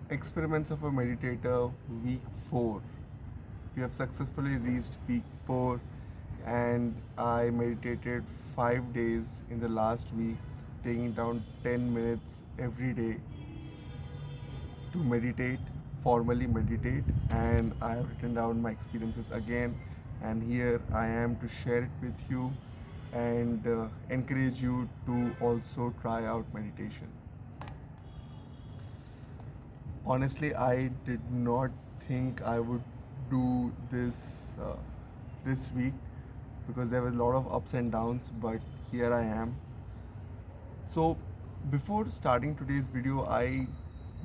Experiments of a Meditator, week 4. We have successfully reached week 4, and I meditated 5 days in the last week, taking down 10 minutes every day to meditate, formally meditate. And I have written down my experiences again, and here I am to share it with you and encourage you to also try out meditation. Honestly, I did not think I would do this week because there was a lot of ups and downs, but here I am. So, before starting today's video, I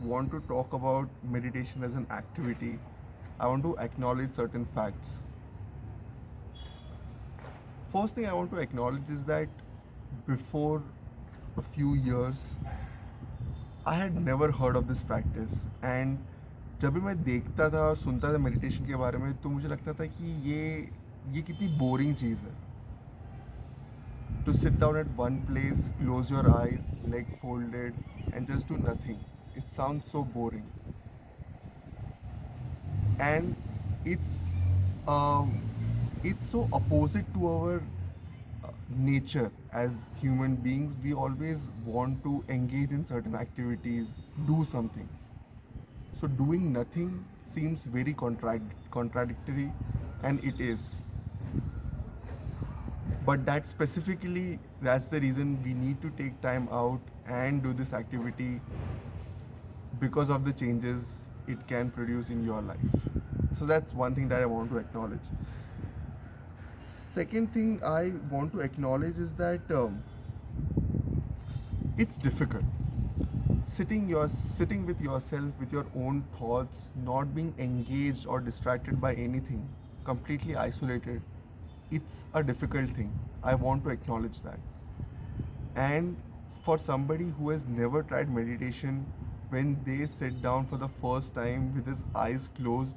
want to talk about meditation as an activity. I want to acknowledge certain facts. First thing I want to acknowledge is that before a few years, I had never heard of this practice, and जब भी मैं देखता था और सुनता था meditation के बारे में तो मुझे लगता था कि ये कितनी बोरिंग चीज़ है. To sit down at one place, close your eyes, leg folded, and just do nothing. It sounds so boring, and it's um, it's so opposite to our nature as human beings. We always want to engage in certain activities, do something. So doing nothing seems very contradictory, and it is. But that's the reason we need to take time out and do this activity because of the changes it can produce in your life. So that's one thing that I want to acknowledge. Second thing I want to acknowledge is that it's difficult sitting with yourself, with your own thoughts, not being engaged or distracted by anything, completely isolated. It's a difficult thing. I want to acknowledge that. And for somebody who has never tried meditation, when they sit down for the first time with his eyes closed,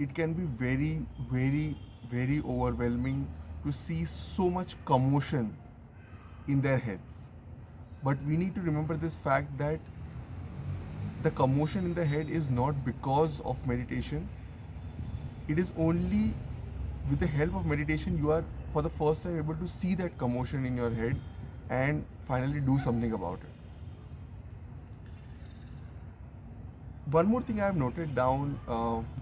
it can be very, very, very overwhelming to see so much commotion in their heads. But we need to remember this fact that the commotion in the head is not because of meditation. It is only with the help of meditation you are for the first time able to see that commotion in your head and finally do something about it. One more thing I have noted down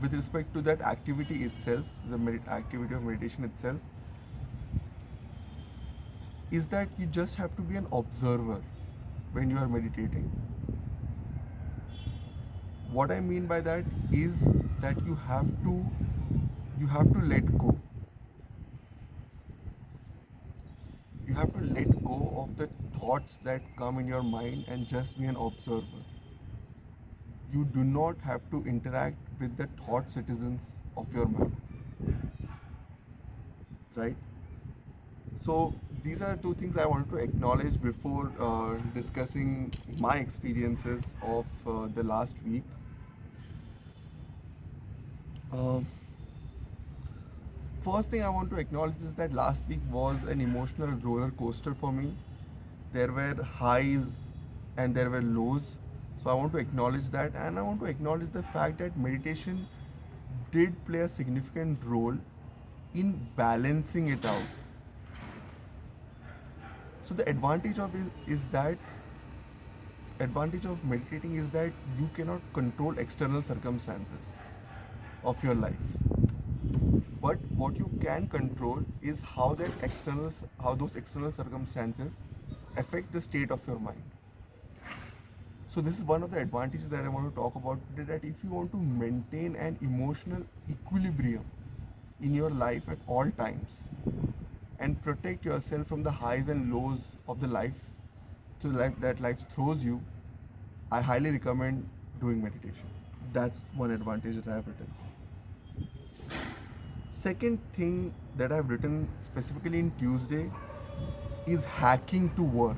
with respect to that activity itself, the activity of meditation itself, is that you just have to be an observer when you are meditating. What I mean by that is that you have to let go. You have to let go of the thoughts that come in your mind and just be an observer. You do not have to interact with the thought citizens of your mind, right? So these are two things I wanted to acknowledge before discussing my experiences of the last week. Uh, First thing I want to acknowledge is that last week was an emotional roller coaster for me. There were highs and there were lows. So I want to acknowledge that, and I want to acknowledge the fact that meditation did play a significant role in balancing it out. So the advantage of meditating is that you cannot control external circumstances of your life. But what you can control is how those external circumstances affect the state of your mind. So this is one of the advantages that I want to talk about today, that if you want to maintain an emotional equilibrium in your life at all times and protect yourself from the highs and lows of the life, so that life throws you, I highly recommend doing meditation. That's one advantage that I have written. Second thing that I've written specifically in Tuesday is hacking to work.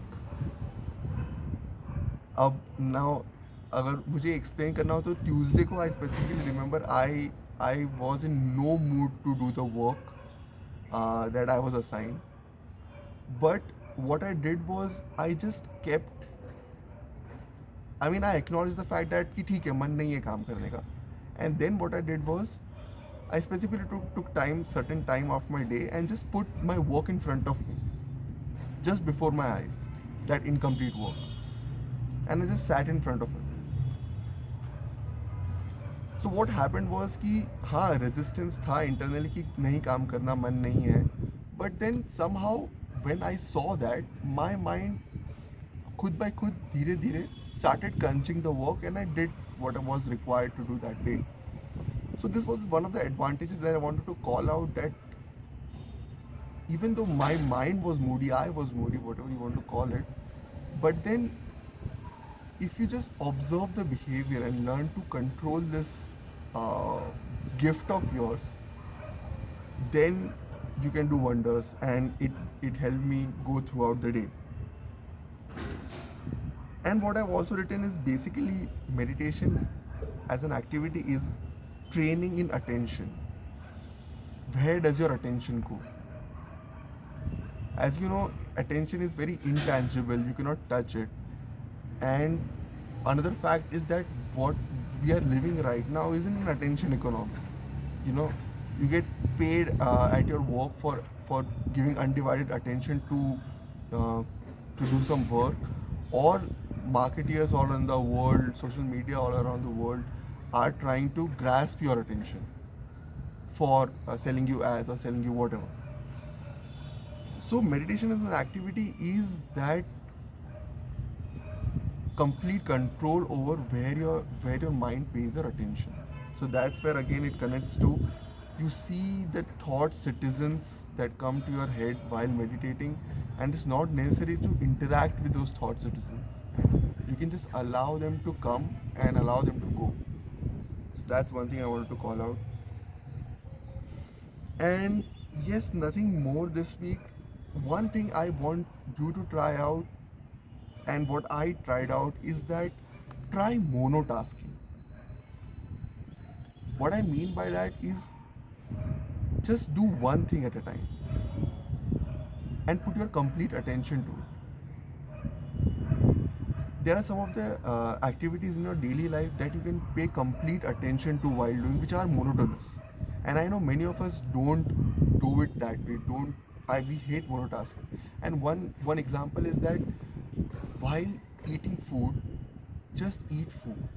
अब now अगर मुझे explain करना हो तो Tuesday को I specifically remember I was in no mood to do the work that I was assigned. But what I did was I just kept I mean, I acknowledged the fact that कि ठीक है मन नहीं है काम करने का. And then what I did was I specifically took time, certain time of my day, and just put my work in front of me, just before my eyes, that incomplete work, and I just sat in front of it. So what happened was कि हाँ resistance था internally कि नहीं काम करना मन नहीं है, but then somehow when I saw that my mind खुद by खुद धीरे धीरे started crunching the work, and I did what was required to do that day. So this was one of the advantages that I wanted to call out, that even though my mind was moody, I was moody, whatever you want to call it, but then if you just observe the behavior and learn to control this uh, gift of yours, then you can do wonders. And it helped me go throughout the day. And what I've also written is basically meditation as an activity is training in attention. Where does your attention go? As you know, attention is very intangible, you cannot touch it. And another fact is that what we are living right now isn't an attention economy. You know, you get paid at your work for giving undivided attention to do some work, or marketeers all around the world, social media all around the world are trying to grasp your attention for selling you ads or selling you whatever. So meditation as an activity is that complete control over where your mind pays your attention. So that's where again it connects to, you see the thought citizens that come to your head while meditating, and it's not necessary to interact with those thought citizens. You can just allow them to come and allow them to go. So that's one thing I wanted to call out. And yes, nothing more this week. One thing I want you to try out, and what I tried out, is that try monotasking. What I mean by that is just do one thing at a time and put your complete attention to it. There are some of the activities in your daily life that you can pay complete attention to while doing, which are monotonous. And I know many of us don't do it that way. We hate monotasking. And one example is that while eating food, just eat food.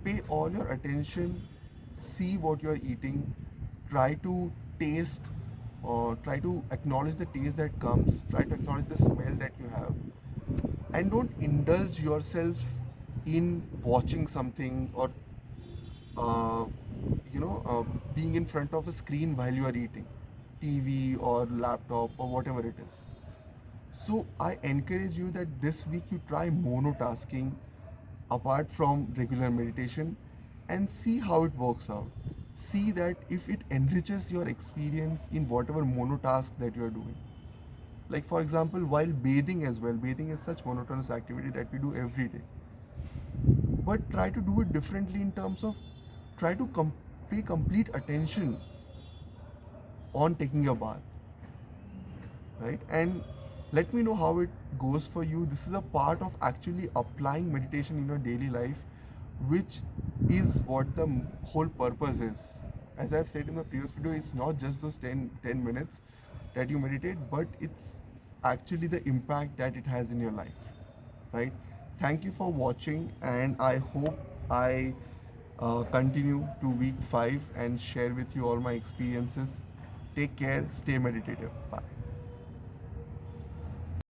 Pay all your attention, see what you're eating, try to taste, or try to acknowledge the taste that comes, try to acknowledge the smell that you have, and don't indulge yourself in watching something, or being in front of a screen while you are eating, TV or laptop or whatever it is. So I encourage you that this week you try monotasking apart from regular meditation, and see how it works out. See that if it enriches your experience in whatever monotask that you are doing. Like for example, while bathing as well, bathing is such monotonous activity that we do every day. But try to do it differently in terms of try to pay complete attention on taking a bath, right? And let me know how it goes for you. This is a part of actually applying meditation in your daily life, which is what the whole purpose is. As I've said in the previous video, it's not just those 10 minutes that you meditate, but it's actually the impact that it has in your life, right? Thank you for watching, and I hope I continue to week 5 and share with you all my experiences. Take care, stay meditative. Bye.